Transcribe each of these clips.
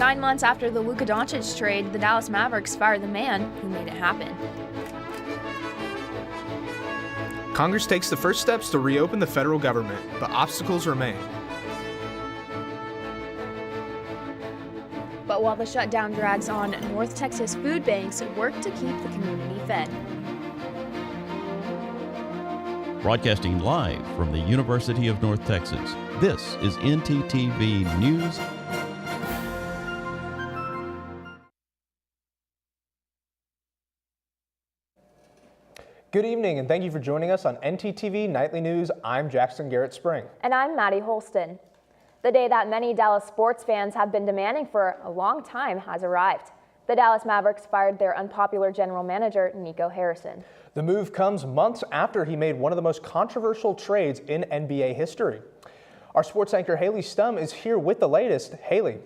9 months after the Luka Doncic trade, the Dallas Mavericks fired the man who made it happen. Congress takes the first steps to reopen the federal government, but obstacles remain. But while the shutdown drags on, North Texas food banks work to keep the community fed. Broadcasting live from the University of North Texas, this is NTTV News. Good evening, and thank you for joining us on NTTV Nightly News. I'm Jackson Garrett Spring. And I'm Maddie Holston. The day that many Dallas sports fans have been demanding for a long time has arrived. The Dallas Mavericks fired their unpopular general manager, Nico Harrison. The move comes months after he made one of the most controversial trades in NBA history. Our sports anchor Haley Stum is here with the latest. Haley.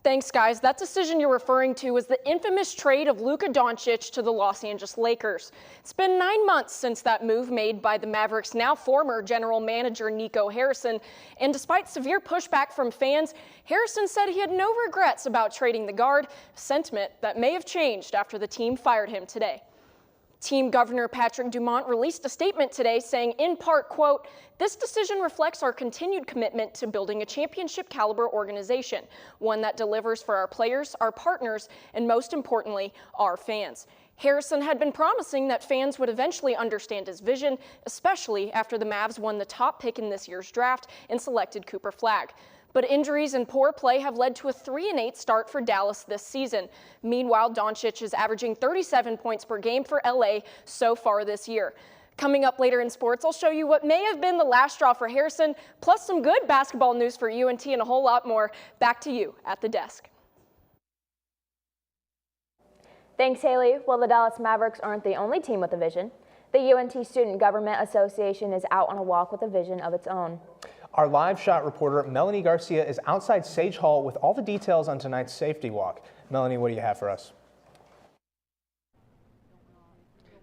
Thanks, guys. That decision you're referring to was the infamous trade of Luka Doncic to the Los Angeles Lakers. It's been 9 months since that move made by the Mavericks' now former general manager Nico Harrison, and despite severe pushback from fans, Harrison said he had no regrets about trading the guard, a sentiment that may have changed after the team fired him today. Team Governor Patrick Dumont released a statement today saying, in part, quote, "This decision reflects our continued commitment to building a championship caliber organization, one that delivers for our players, our partners, and most importantly, our fans." Harrison had been promising that fans would eventually understand his vision, especially after the Mavs won the top pick in this year's draft and selected Cooper Flagg. But injuries and poor play have led to a 3-8 start for Dallas this season. Meanwhile, Doncic is averaging 37 points per game for LA so far this year. Coming up later in sports, I'll show you what may have been the last straw for Harrison, plus some good basketball news for UNT and a whole lot more. Back to you at the desk. Thanks, Haley. Well, the Dallas Mavericks aren't the only team with a vision. The UNT Student Government Association is out on a walk with a vision of its own. Our live shot reporter, Melanie Garcia, is outside Sage Hall with all the details on tonight's safety walk. Melanie, what do you have for us?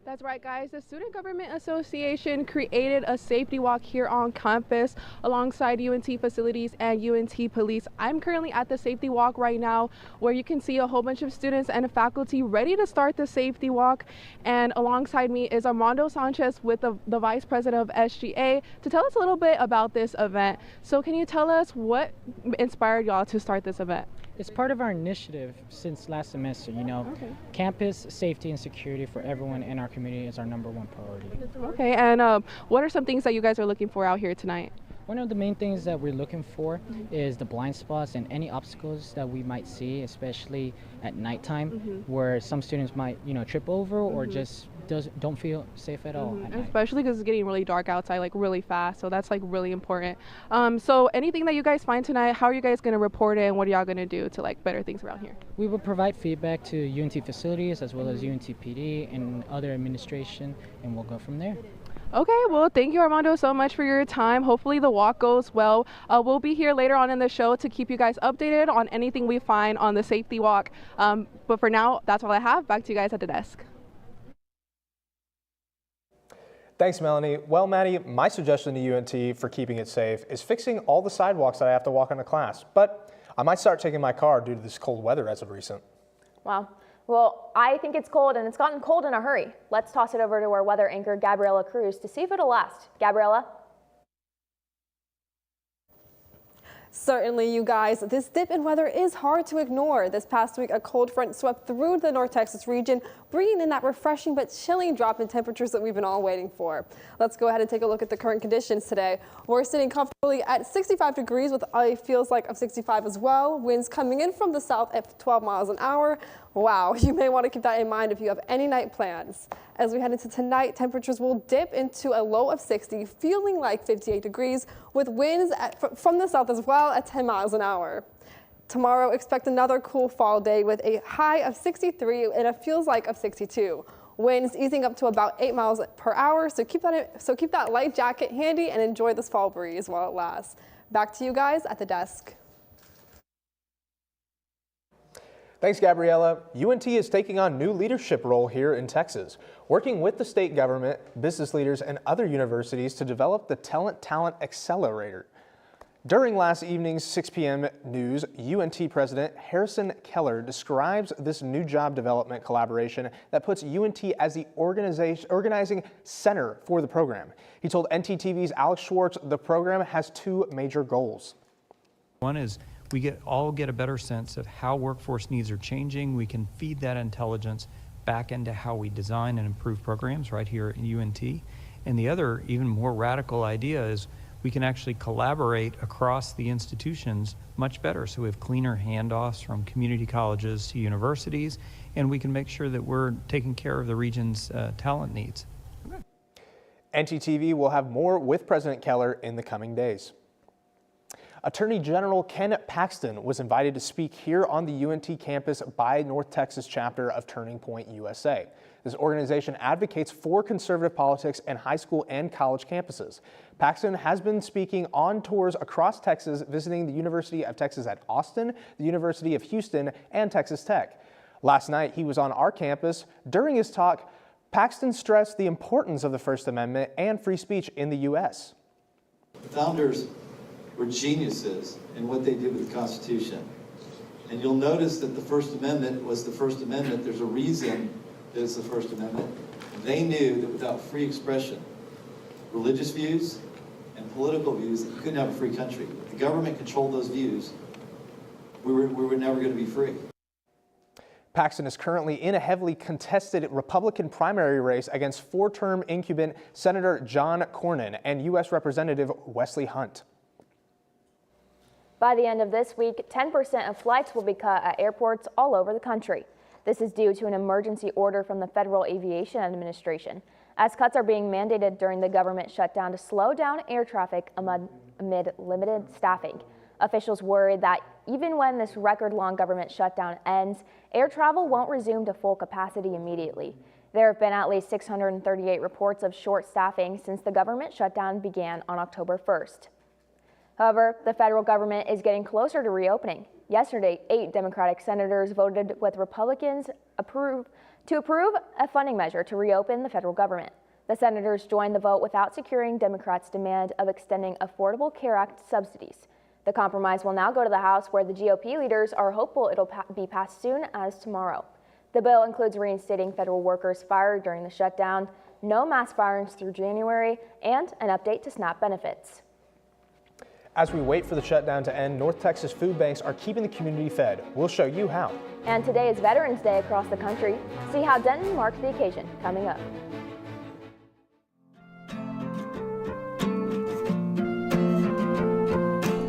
That's right, guys. The Student Government Association created a safety walk here on campus alongside UNT facilities and UNT police. I'm currently at the safety walk right now, where you can see a whole bunch of students and faculty ready to start the safety walk. And alongside me is Armando Sanchez with the Vice President of SGA to tell us a little bit about this event. So can you tell us what inspired y'all to start this event? It's part of our initiative since last semester. Campus safety and security for everyone in our community is our #1 priority. Okay, and what are some things that you guys are looking for out here tonight? One of the main things that we're looking for is the blind spots and any obstacles that we might see, especially at nighttime, where some students might, trip over or just don't feel safe at all. At night. Especially because it's getting really dark outside, like really fast. So that's like really important. So anything that you guys find tonight, how are you guys going to report it, and what are y'all going to do to like better things around here? We will provide feedback to UNT facilities as well as UNT PD and other administration, and we'll go from there. Okay, well, thank you, Armando, so much for your time. Hopefully the walk goes well. We'll be here later on in the show to keep you guys updated on anything we find on the safety walk. But for now, that's all I have. Back to you guys at the desk. Thanks, Melanie. Well, Maddie, my suggestion to UNT for keeping it safe is fixing all the sidewalks that I have to walk into class. But I might start taking my car due to this cold weather as of recent. Wow. Well, I think it's cold, and it's gotten cold in a hurry. Let's toss it over to our weather anchor, Gabriella Cruz, to see if it'll last. Gabriella? Certainly, you guys, this dip in weather is hard to ignore. This past week, a cold front swept through the North Texas region, bringing in that refreshing but chilling drop in temperatures that we've been all waiting for. Let's go ahead and take a look at the current conditions today. We're sitting comfortably at 65 degrees with a feels like of 65 as well. Winds coming in from the south at 12 miles an hour. Wow, you may want to keep that in mind if you have any night plans. As we head into tonight, temperatures will dip into a low of 60, feeling like 58 degrees, with winds from the south as well at 10 miles an hour. Tomorrow, expect another cool fall day with a high of 63 and a feels like of 62. Winds easing up to about 8 miles per hour, so keep that light jacket handy and enjoy this fall breeze while it lasts. Back to you guys at the desk. Thanks, Gabriella. UNT is taking on new leadership role here in Texas, working with the state government, business leaders, and other universities to develop the Talent Accelerator. During last evening's 6 p.m. news, UNT President Harrison Keller describes this new job development collaboration that puts UNT as the organizing center for the program. He told NTTV's Alex Schwartz the program has two major goals. One is we all get a better sense of how workforce needs are changing. We can feed that intelligence back into how we design and improve programs right here in UNT. And the other, even more radical idea is we can actually collaborate across the institutions much better. So we have cleaner handoffs from community colleges to universities, and we can make sure that we're taking care of the region's talent needs. NTTV will have more with President Keller in the coming days. Attorney General Ken Paxton was invited to speak here on the UNT campus by North Texas chapter of Turning Point USA. This organization advocates for conservative politics in high school and college campuses. Paxton has been speaking on tours across Texas, visiting the University of Texas at Austin, the University of Houston, and Texas Tech. Last night, he was on our campus. During his talk, Paxton stressed the importance of the First Amendment and free speech in the U.S. The founders were geniuses in what they did with the Constitution. And you'll notice that the First Amendment was the First Amendment. There's a reason that it's the First Amendment. They knew that without free expression, religious views and political views, that you couldn't have a free country. If the government controlled those views, we were never going to be free. Paxton is currently in a heavily contested Republican primary race against four-term incumbent Senator John Cornyn and U.S. Representative Wesley Hunt. By the end of this week, 10% of flights will be cut at airports all over the country. This is due to an emergency order from the Federal Aviation Administration, as cuts are being mandated during the government shutdown to slow down air traffic amid limited staffing. Officials worry that even when this record-long government shutdown ends, air travel won't resume to full capacity immediately. There have been at least 638 reports of short staffing since the government shutdown began on October 1st. However, the federal government is getting closer to reopening. Yesterday, 8 Democratic senators voted with Republicans to approve a funding measure to reopen the federal government. The senators joined the vote without securing Democrats' demand of extending Affordable Care Act subsidies. The compromise will now go to the House, where the GOP leaders are hopeful it'll be passed soon as tomorrow. The bill includes reinstating federal workers fired during the shutdown, no mass firings through January, and an update to SNAP benefits. As we wait for the shutdown to end, North Texas food banks are keeping the community fed. We'll show you how. And today is Veterans Day across the country. See how Denton marked the occasion coming up.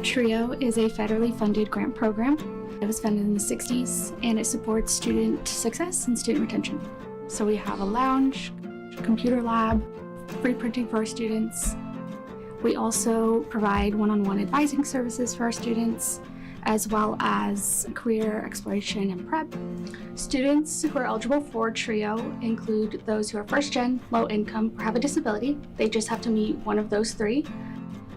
TRIO is a federally funded grant program. It was funded in the 60s and it supports student success and student retention. So we have a lounge, computer lab, free printing for our students. We also provide one-on-one advising services for our students, as well as career exploration and prep. Students who are eligible for TRIO include those who are first-gen, low income, or have a disability. They just have to meet one of those 3.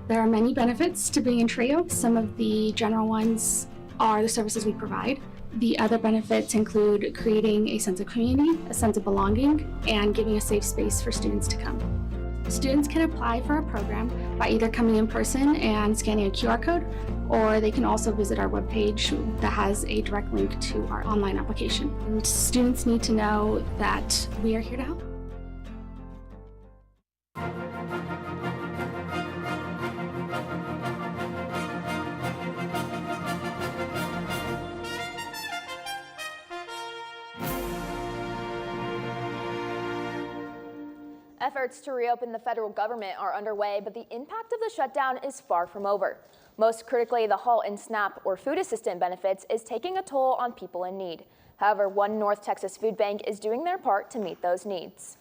There are many benefits to being in TRIO. Some of the general ones are the services we provide. The other benefits include creating a sense of community, a sense of belonging, and giving a safe space for students to come. Students can apply for our program by either coming in person and scanning a QR code, or they can also visit our webpage that has a direct link to our online application. And students need to know that we are here to help. Efforts to reopen the federal government are underway, but the impact of the shutdown is far from over. Most critically, the halt in SNAP, or food assistant benefits, is taking a toll on people in need. However, one North Texas food bank is doing their part to meet those needs.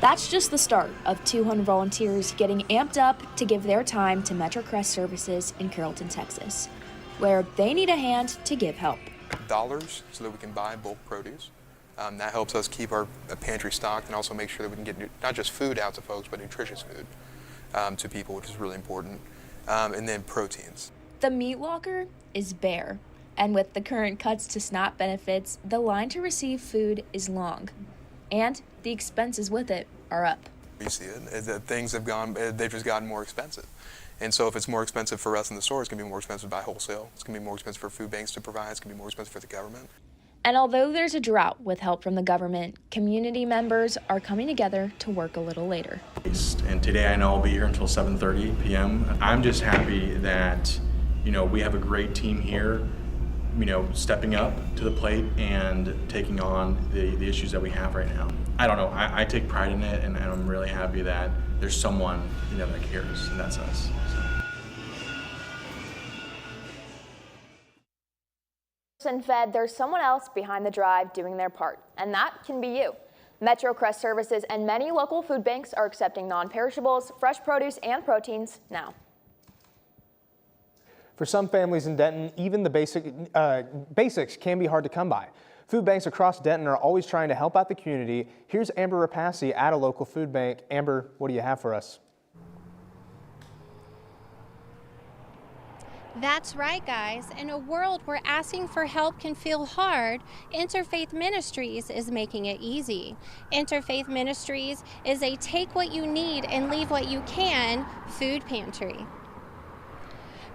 That's just the start of 200 volunteers getting amped up to give their time to MetroCrest Services in Carrollton, Texas, where they need a hand to give help. Dollars so that we can buy bulk produce. That helps us keep our pantry stocked and also make sure that we can get not just food out to folks, but nutritious food to people, which is really important. And then proteins. The meat locker is bare, and with the current cuts to SNAP benefits, the line to receive food is long, and the expenses with it are up. We see it, is that things have gone, they've just gotten more expensive. And so if it's more expensive for us in the store, it's going to be more expensive by wholesale. It's going to be more expensive for food banks to provide. It's going to be more expensive for the government. And although there's a drought with help from the government, community members are coming together to work a little later. And today I know I'll be here until 7:30 p.m. I'm just happy that, we have a great team here, stepping up to the plate and taking on the issues that we have right now. I don't know, I take pride in it, and I'm really happy that there's someone, that cares, and that's us. And fed, there's someone else behind the drive doing their part, and that can be you. Metro Crest Services and many local food banks are accepting non-perishables, fresh produce, and proteins now. For some families in Denton, even the basics can be hard to come by. Food banks across Denton are always trying to help out the community. Here's Amber Rapassi at a local food bank. Amber, what do you have for us? That's right, guys. In a world where asking for help can feel hard, Interfaith Ministries is making it easy. Interfaith Ministries is a take what you need and leave what you can food pantry.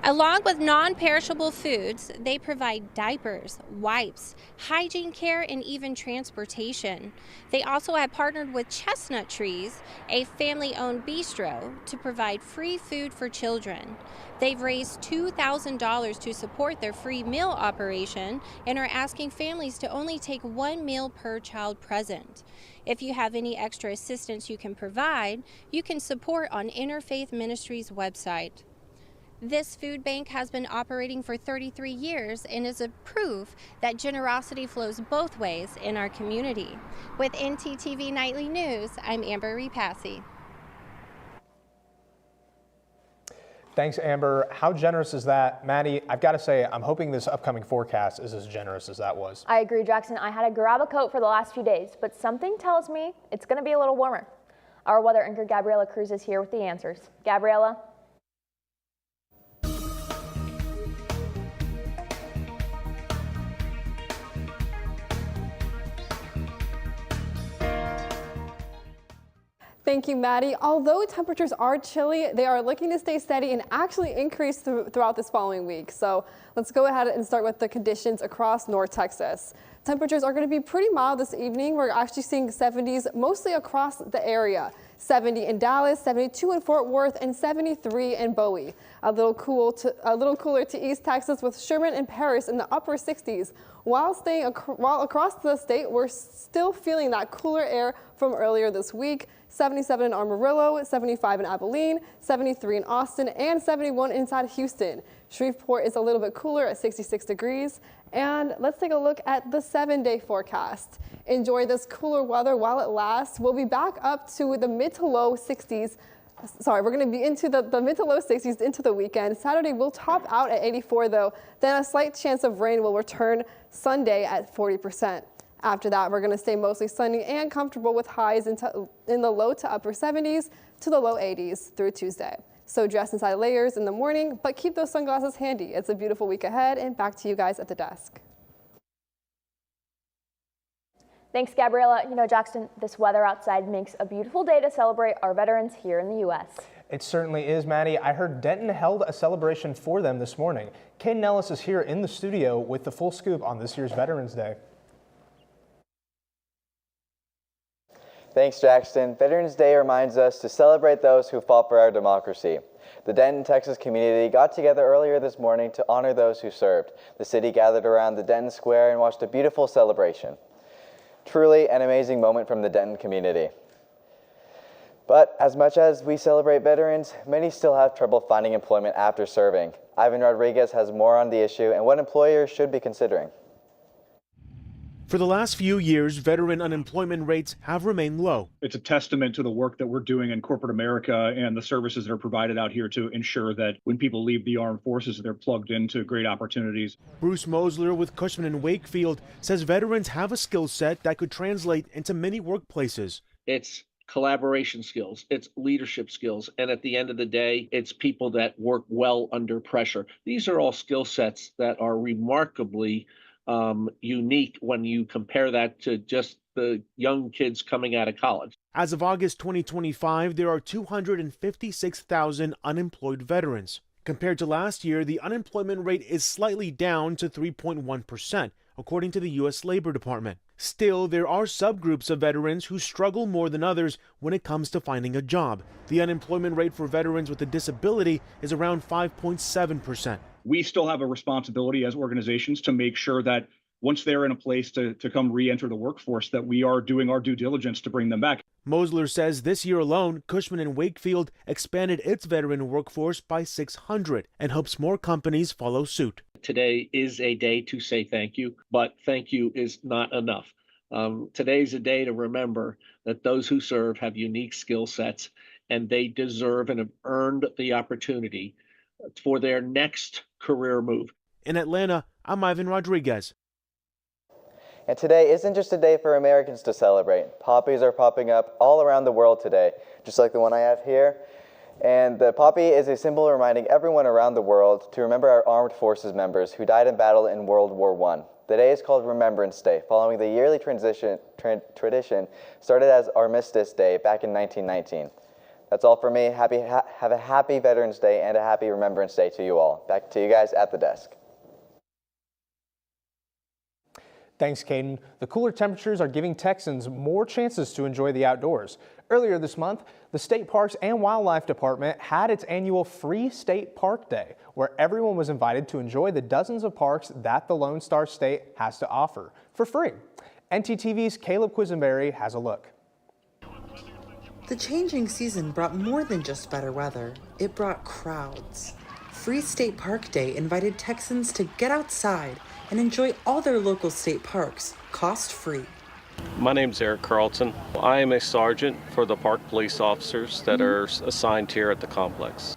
Along with non-perishable foods, they provide diapers, wipes, hygiene care, and even transportation. They also have partnered with Chestnut Trees, a family-owned bistro, to provide free food for children. They've raised $2,000 to support their free meal operation and are asking families to only take one meal per child present. If you have any extra assistance you can provide, you can support on Interfaith Ministries' website. This food bank has been operating for 33 years and is a proof that generosity flows both ways in our community. With NTTV Nightly News, I'm Amber Rapassi. Thanks, Amber. How generous is that? Maddie, I've got to say, I'm hoping this upcoming forecast is as generous as that was. I agree, Jackson. I had to grab a coat for the last few days, but something tells me it's going to be a little warmer. Our weather anchor Gabriella Cruz is here with the answers. Gabriella? Thank you, Maddie. Although temperatures are chilly, they are looking to stay steady and actually increase throughout this following week. So let's go ahead and start with the conditions across North Texas. Temperatures are going to be pretty mild this evening. We're actually seeing 70s mostly across the area. 70 in Dallas, 72 in Fort Worth, and 73 in Bowie. A little cooler to East Texas with Sherman and Paris in the upper 60s. While across the state, we're still feeling that cooler air from earlier this week. 77 in Amarillo, 75 in Abilene, 73 in Austin, and 71 inside Houston. Shreveport is a little bit cooler at 66 degrees. And let's take a look at the 7-day forecast. Enjoy this cooler weather while it lasts. We'll be back up to the mid to low 60s. Sorry, we're going to be into the mid to low 60s into the weekend. Saturday will top out at 84 though. Then a slight chance of rain will return Sunday at 40%. After that, we're going to stay mostly sunny and comfortable with highs in the low to upper 70s to the low 80s through Tuesday. So dress inside layers in the morning, but keep those sunglasses handy. It's a beautiful week ahead, and back to you guys at the desk. Thanks, Gabriella. You know, Jackson, this weather outside makes a beautiful day to celebrate our veterans here in the U.S. It certainly is, Maddie. I heard Denton held a celebration for them this morning. Ken Nellis is here in the studio with the full scoop on this year's Veterans Day. Thanks, Jackson. Veterans Day reminds us to celebrate those who fought for our democracy. The Denton, Texas community got together earlier this morning to honor those who served. The city gathered around the Denton Square and watched a beautiful celebration. Truly an amazing moment from the Denton community. But as much as we celebrate veterans, many still have trouble finding employment after serving. Ivan Rodriguez has more on the issue and what employers should be considering. For the last few years, veteran unemployment rates have remained low. It's a testament to the work that we're doing in corporate America and the services that are provided out here to ensure that when people leave the armed forces, they're plugged into great opportunities. Bruce Mosler with Cushman & Wakefield says veterans have a skill set that could translate into many workplaces. It's collaboration skills, it's leadership skills, and at the end of the day, it's people that work well under pressure. These are all skill sets that are remarkably unique when you compare that to just the young kids coming out of college. As of August 2025, there are 256,000 unemployed veterans. Compared to last year, the unemployment rate is slightly down to 3.1%, according to the U.S. Labor Department. Still, there are subgroups of veterans who struggle more than others when it comes to finding a job. The unemployment rate for veterans with a disability is around 5.7%. We still have a responsibility as organizations to make sure that once they're in a place to come re-enter the workforce, that we are doing our due diligence to bring them back. Mosler says this year alone, Cushman & Wakefield expanded its veteran workforce by 600 and hopes more companies follow suit. Today is a day to say thank you, but thank you is not enough. Today's a day to remember that those who serve have unique skill sets, and they deserve and have earned the opportunity for their next career move. In Atlanta, I'm Ivan Rodriguez. And today isn't just a day for Americans to celebrate. Poppies are popping up all around the world today, just like the one I have here. And the poppy is a symbol reminding everyone around the world to remember our armed forces members who died in battle in World War I. The day is called Remembrance Day, following the yearly tradition started as Armistice Day back in 1919. That's all for me. Have a happy Veterans Day and a happy Remembrance Day to you all. Back to you guys at the desk. Thanks, Caden. The cooler temperatures are giving Texans more chances to enjoy the outdoors. Earlier this month, the State Parks and Wildlife Department had its annual Free State Park Day, where everyone was invited to enjoy the dozens of parks that the Lone Star State has to offer for free. NTTV's Caleb Quisenberry has a look. The changing season brought more than just better weather. It brought crowds. Free State Park Day invited Texans to get outside and enjoy all their local state parks, cost-free. My name's Eric Carlton. I am a sergeant for the park police officers that are assigned here at the complex.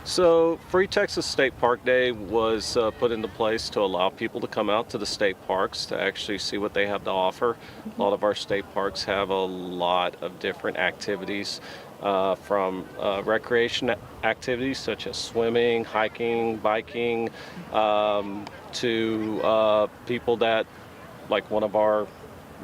So Free Texas State Park Day was put into place to allow people to come out to the state parks to actually see what they have to offer. A lot of our state parks have a lot of different activities, from recreation activities such as swimming, hiking, biking, to people that, like one of our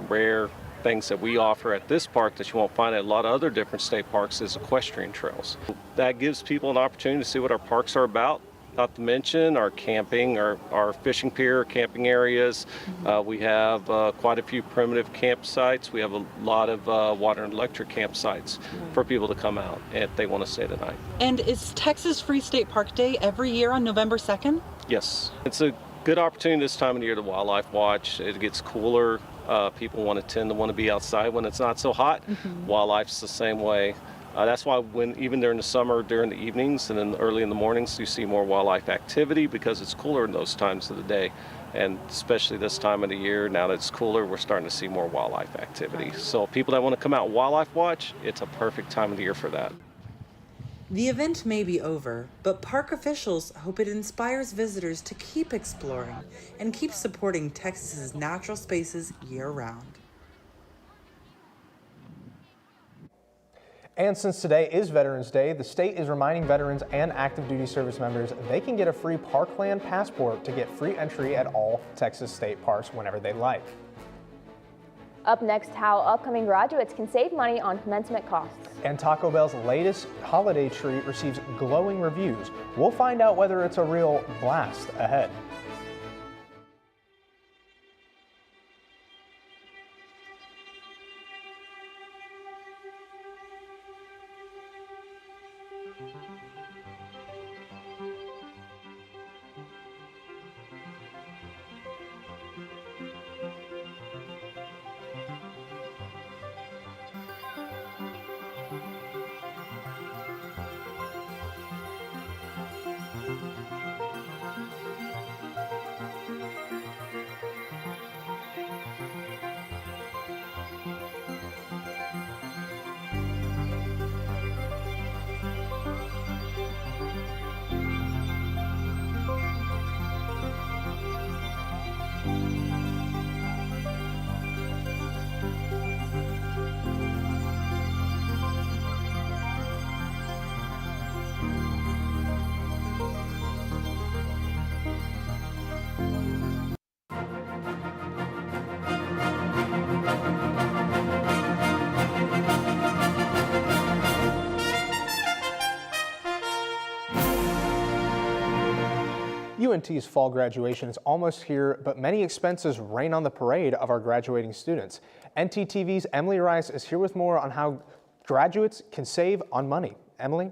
rare things that we offer at this park that you won't find at a lot of other different state parks is equestrian trails. That gives people an opportunity to see what our parks are about, not to mention our camping, our fishing pier, camping areas. We have quite a few primitive campsites. We have a lot of water and electric campsites for people to come out if they want to stay the night. And is Texas Free State Park Day every year on November 2nd? Yes, it's a good opportunity this time of the year to wildlife watch. It gets cooler. People tend to want to be outside when it's not so hot. Wildlife's the same way. That's why even during the summer, during the evenings and then early in the mornings, you see more wildlife activity because it's cooler in those times of the day. And especially this time of the year, now that it's cooler, we're starting to see more wildlife activity. So people that want to come out and wildlife watch, it's a perfect time of the year for that. The event may be over, but park officials hope it inspires visitors to keep exploring and keep supporting Texas's natural spaces year-round. And since today is Veterans Day, the state is reminding veterans and active duty service members they can get a free Parkland passport to get free entry at all Texas state parks whenever they like. Up next, how upcoming graduates can save money on commencement costs. And Taco Bell's latest holiday treat receives glowing reviews. We'll find out whether it's a real blast ahead. UNT's fall graduation is almost here, but many expenses rain on the parade of our graduating students. NTTV's Emily Rice is here with more on how graduates can save on money. Emily?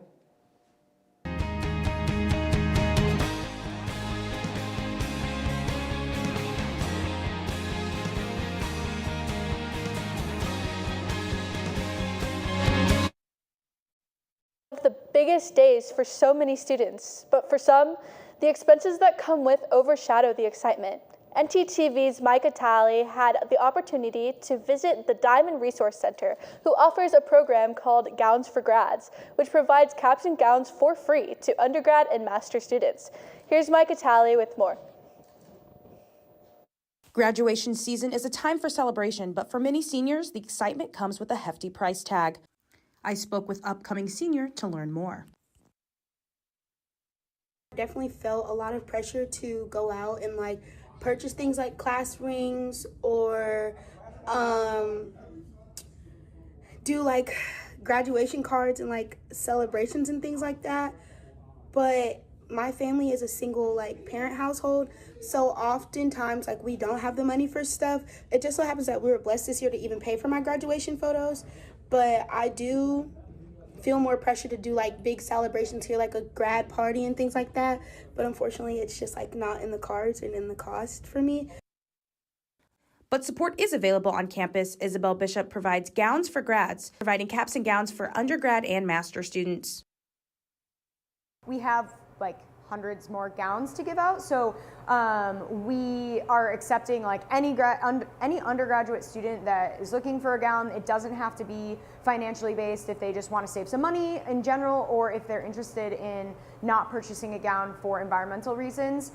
The biggest days for so many students, but for some, the expenses that come with overshadow the excitement. NTTV's Micah Talley had the opportunity to visit the Diamond Resource Center, who offers a program called Gowns for Grads, which provides caps and gowns for free to undergrad and master students. Here's Micah Talley with more. Graduation season is a time for celebration, but for many seniors, the excitement comes with a hefty price tag. I spoke with upcoming senior to learn more. Definitely felt a lot of pressure to go out and purchase things like class rings or do graduation cards and celebrations and things like that. But my family is a single parent household, so oftentimes we don't have the money for stuff. It just so happens that we were blessed this year to even pay for my graduation photos. But I do feel more pressure to do big celebrations here, like a grad party and things like that. But unfortunately, it's just not in the cards and in the cost for me. But support is available on campus. Isabel Bishop provides Gowns for Grads, providing caps and gowns for undergrad and master students. We have hundreds more gowns to give out, so we are accepting any undergraduate student that is looking for a gown. It doesn't have to be financially based if they just want to save some money in general, or if they're interested in not purchasing a gown for environmental reasons.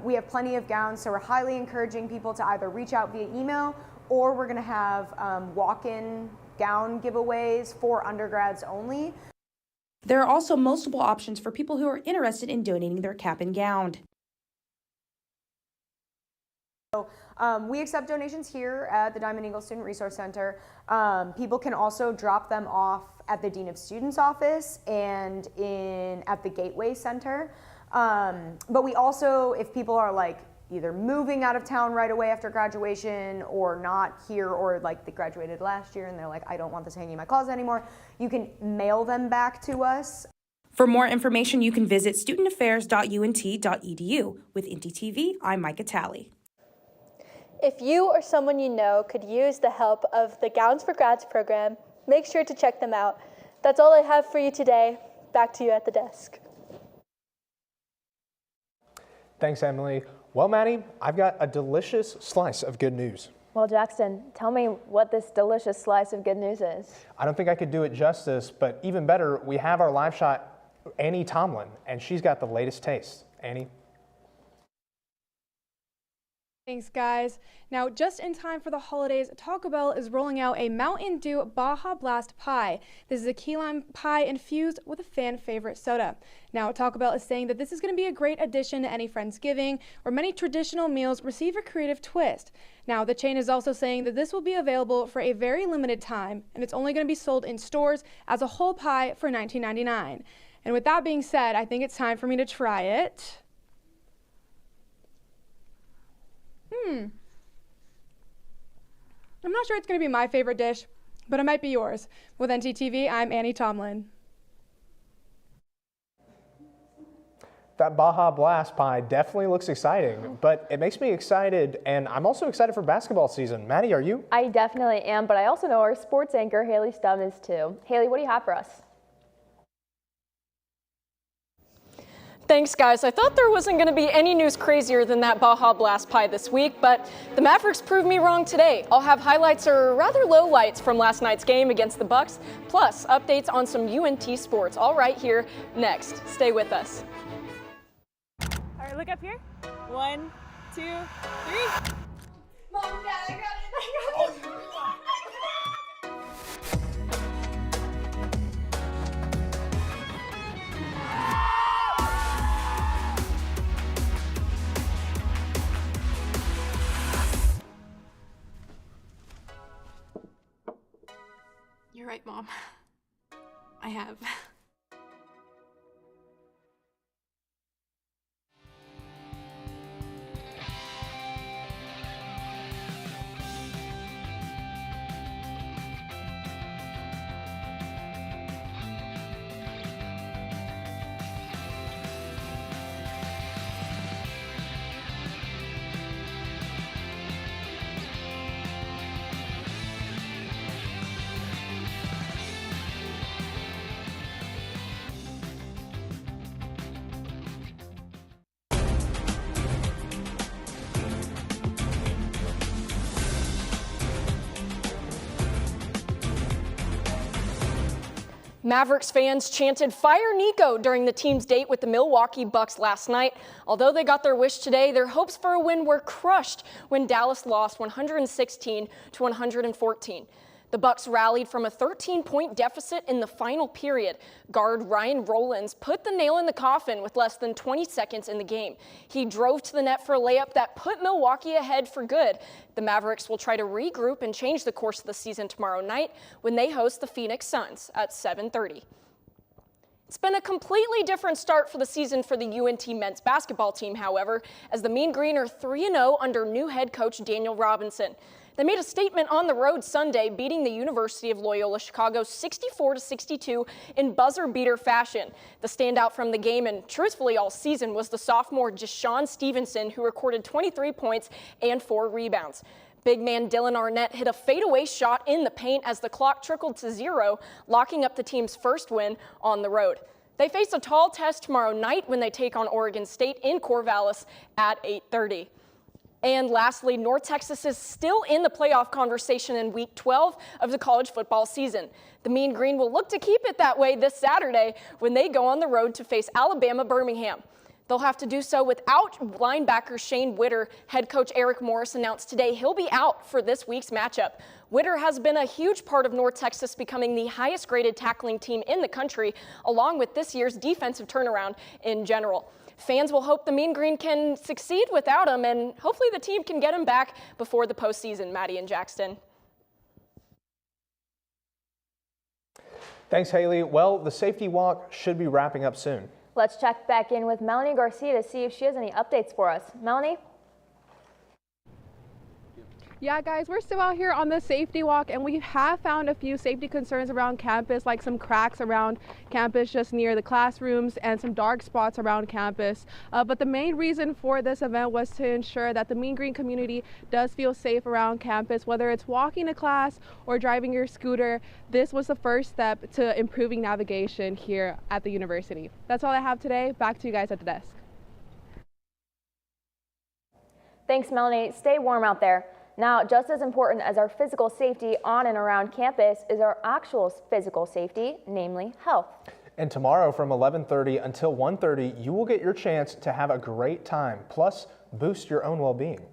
We have plenty of gowns, so we're highly encouraging people to either reach out via email, or we're going to have walk-in gown giveaways for undergrads only. There are also multiple options for people who are interested in donating their cap and gown. So, we accept donations here at the Diamond Eagle Student Resource Center. People can also drop them off at the Dean of Students office and at the Gateway Center. But we also, if people are either moving out of town right away after graduation or not here, or they graduated last year and they're I don't want this hanging in my closet anymore, you can mail them back to us. For more information, you can visit studentaffairs.unt.edu. With NTTV, I'm Micah Talley. If you or someone you know could use the help of the Gowns for Grads program, make sure to check them out. That's all I have for you today. Back to you at the desk. Thanks, Emily. Well, Maddie, I've got a delicious slice of good news. Well, Jackson, tell me what this delicious slice of good news is. I don't think I could do it justice, but even better, we have our live shot, Annie Tomlin, and she's got the latest taste. Annie? Thanks, guys. Now, just in time for the holidays, Taco Bell is rolling out a Mountain Dew Baja Blast pie. This is a key lime pie infused with a fan favorite soda. Now, Taco Bell is saying that this is going to be a great addition to any Friendsgiving, where many traditional meals receive a creative twist. Now, the chain is also saying that this will be available for a very limited time, and it's only going to be sold in stores as a whole pie for $19.99. And with that being said, I think it's time for me to try it. I'm not sure it's going to be my favorite dish, but it might be yours. With NTTV, I'm Annie Tomlin. That Baja Blast pie definitely looks exciting, but it makes me excited, and I'm also excited for basketball season. Maddie, are you? I definitely am, but I also know our sports anchor, Haley Stumm, is too. Haley, what do you have for us? Thanks, guys. I thought there wasn't going to be any news crazier than that Baja Blast pie this week, but the Mavericks proved me wrong today. I'll have highlights or rather lowlights from last night's game against the Bucks, plus updates on some UNT sports, all right here next. Stay with us. All right, look up here. 1, 2, 3. Mom, Dad, I got it. You're right, Mom. I have. Mavericks fans chanted "Fire Nico" during the team's date with the Milwaukee Bucks last night. Although they got their wish today, their hopes for a win were crushed when Dallas lost 116 to 114. The Bucks rallied from a 13-point deficit in the final period. Guard Ryan Rollins put the nail in the coffin with less than 20 seconds in the game. He drove to the net for a layup that put Milwaukee ahead for good. The Mavericks will try to regroup and change the course of the season tomorrow night when they host the Phoenix Suns at 7:30. It's been a completely different start for the season for the UNT men's basketball team, however, as the Mean Green are 3-0 under new head coach Daniel Robinson. They made a statement on the road Sunday, beating the University of Loyola Chicago 64-62 in buzzer beater fashion. The standout from the game, and truthfully all season, was the sophomore Deshaun Stevenson, who recorded 23 points and 4 rebounds. Big man Dylan Arnett hit a fadeaway shot in the paint as the clock trickled to 0, locking up the team's first win on the road. They face a tall test tomorrow night when they take on Oregon State in Corvallis at 8:30. And lastly, North Texas is still in the playoff conversation in Week 12 of the college football season. The Mean Green will look to keep it that way this Saturday when they go on the road to face Alabama Birmingham. They'll have to do so without linebacker Shane Witter. Head coach Eric Morris announced today he'll be out for this week's matchup. Witter has been a huge part of North Texas becoming the highest graded tackling team in the country, along with this year's defensive turnaround in general. Fans will hope the Mean Green can succeed without him, and hopefully the team can get him back before the postseason. Maddie and Jackson. Thanks, Haley. Well, the safety walk should be wrapping up soon. Let's check back in with Melanie Garcia to see if she has any updates for us. Melanie? Yeah, guys, we're still out here on the safety walk, and we have found a few safety concerns around campus, like some cracks around campus just near the classrooms and some dark spots around campus. But the main reason for this event was to ensure that the Mean Green community does feel safe around campus, whether it's walking to class or driving your scooter. This was the first step to improving navigation here at the university. That's all I have today. Back to you guys at the desk. Thanks, Melanie. Stay warm out there. Now, just as important as our physical safety on and around campus is our actual physical safety, namely health. And tomorrow from 11:30 until 1:30, you will get your chance to have a great time, plus boost your own well-being.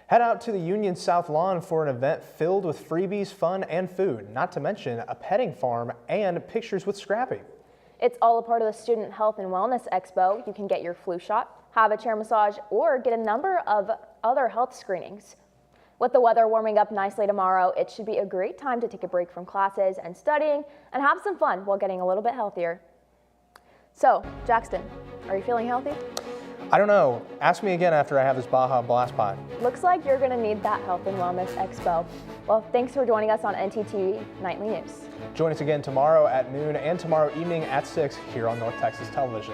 Head out to the Union South Lawn for an event filled with freebies, fun, and food, not to mention a petting farm and pictures with Scrappy. It's all a part of the Student Health and Wellness Expo. You can get your flu shot, have a chair massage, or get a number of other health screenings. With the weather warming up nicely tomorrow, it should be a great time to take a break from classes and studying and have some fun while getting a little bit healthier. So, Jackson, are you feeling healthy? I don't know. Ask me again after I have this Baja Blast Pod. Looks like you're going to need that Health and Wellness Expo. Well, thanks for joining us on NTTV Nightly News. Join us again tomorrow at noon and tomorrow evening at 6 here on North Texas Television.